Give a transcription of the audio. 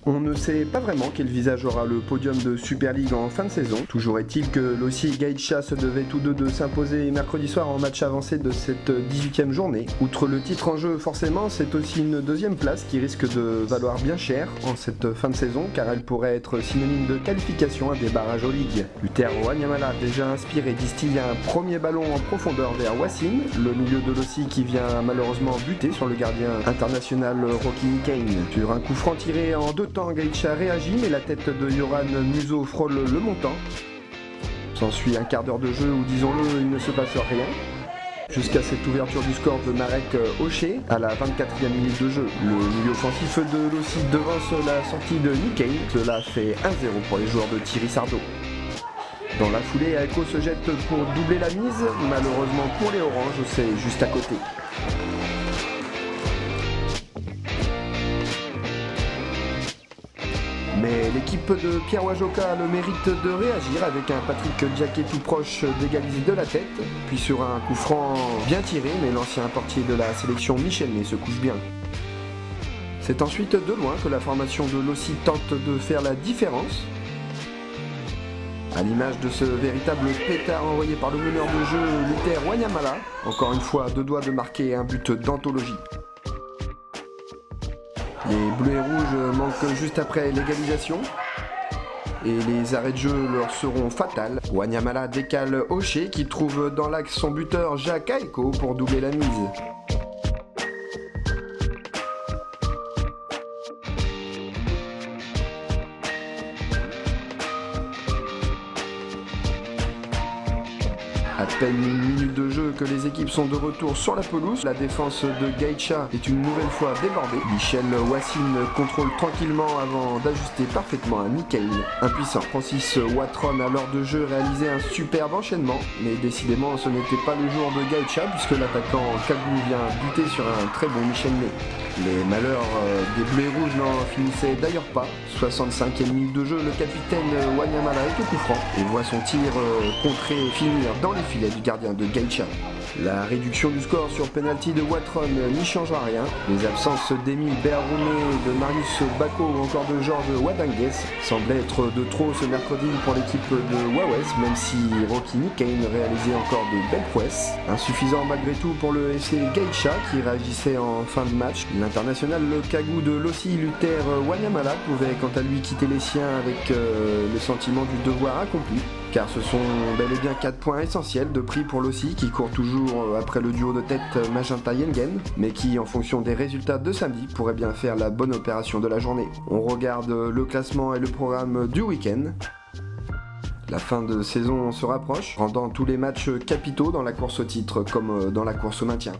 On ne sait pas vraiment quel visage aura le podium de Super League en fin de saison. Toujours est-il que Losi et Gaïcha se devaient tous deux de s'imposer mercredi soir en match avancé de cette 18e journée. Outre le titre en jeu forcément, c'est aussi une deuxième place qui risque de valoir bien cher en cette fin de saison car elle pourrait être synonyme de qualification à des barrages aux ligues. Luther Wanyamala, déjà inspiré, distille un premier ballon en profondeur vers Wassim, le milieu de Losi qui vient malheureusement buter sur le gardien international Rocky Kane. Sur un coup franc tiré en deux temps, Gaïcha réagit mais la tête de Yoran Muso frôle le montant. S'ensuit un quart d'heure de jeu où, disons-le, il ne se passe rien. Jusqu'à cette ouverture du score de Marek Hoché à la 24e minute de jeu. Le milieu offensif de Losi devance la sortie de Nikkei. Cela fait 1-0 pour les joueurs de Thierry Sardo. Dans la foulée, Aeko se jette pour doubler la mise. Malheureusement pour les Oranges, c'est juste à côté. Mais l'équipe de Pierre Wajoka a le mérite de réagir avec un Patrick Diaké tout proche d'égaliser de la tête, puis sur un coup franc bien tiré, mais l'ancien portier de la sélection Michel Ney se couche bien. C'est ensuite de loin que la formation de Losi tente de faire la différence. À l'image de ce véritable pétard envoyé par le meneur de jeu Luther Wanyamala, encore une fois deux doigts de marquer un but d'anthologie. Les bleus et rouges manquent juste après l'égalisation et les arrêts de jeu leur seront fatals. Wanyamala décale Hoché qui trouve dans l'axe son buteur Jacques Aeko pour doubler la mise. À peine une minute de jeu que les équipes sont de retour sur la pelouse. La défense de Gaïcha est une nouvelle fois débordée. Michel Wassim contrôle tranquillement avant d'ajuster parfaitement à Nikkei. Impuissant, Francis Watron a lors de jeu réalisé un superbe enchaînement. Mais décidément ce n'était pas le jour de Gaïcha puisque l'attaquant Kagou vient buter sur un très bon Michel Ney. Les malheurs des bleus et rouges n'en finissaient d'ailleurs pas. 65e minute de jeu, le capitaine Wanyamala est au coup franc et voit son tir contré finir dans les filets du gardien de Gaïcha. La réduction du score sur penalty de Watron n'y changera rien. Les absences d'Emile Berroumé, de Marius Bako ou encore de Georges Wadangues semblaient être de trop ce mercredi pour l'équipe de Wawes, même si Rocky Nikkei réalisait encore de belles prouesses. Insuffisant malgré tout pour le FC Gaïcha qui réagissait en fin de match. L'international Kagou de Losi Luther Wanyamala pouvait quant à lui quitter les siens avec le sentiment du devoir accompli. Car ce sont bel et bien 4 points essentiels de prix pour Losi qui court toujours après le duo de tête Magenta-Yengen, mais qui en fonction des résultats de samedi pourrait bien faire la bonne opération de la journée. On regarde le classement et le programme du week-end. La fin de saison se rapproche, rendant tous les matchs capitaux dans la course au titre comme dans la course au maintien.